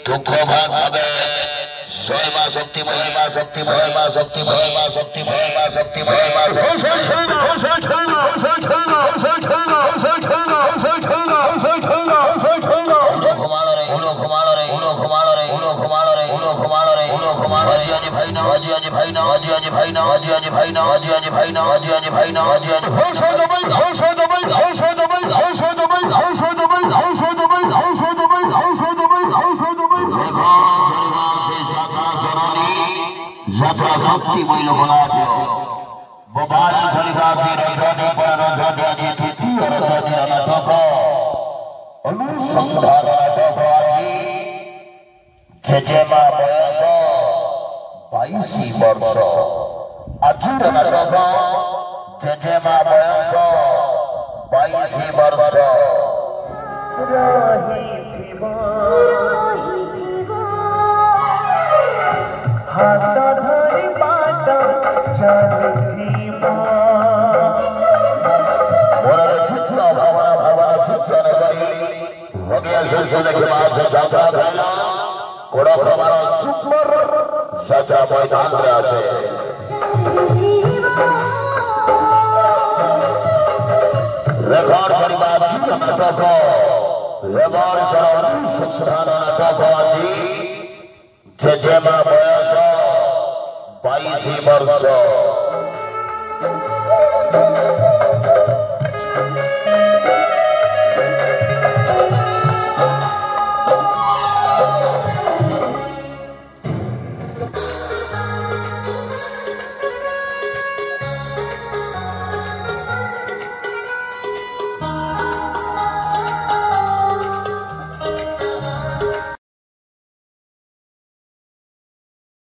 दुख भाग হবে জয় মা শক্তি মহিমা শক্তি মহিমা শক্তি মহিমা শক্তি মহিমা শক্তি মহিমা यात्रा शक्ति महिला बोलायो बबाल भलिका रजनी पर रजनी तिथि रजनी नाटक अनुसंधान नाटक आदि जेजेमा बयस 22 वर्ष आजिर नाटक जेजेमा बयस 22 वर्ष हाथ धरी बाट चलती मोर छुट्टा भावना भावना छुट्टा न करी भगिया सुरसुल के मास जात्रा भइला कोड़ा प्रमाण सुपर जात्रा मैदान रे আছে रेकॉर्ड करिबा जीवन नाटक रेकॉर्ड सरल संस्थान नाटक आदि जेजेमा बयस 22 वर्ष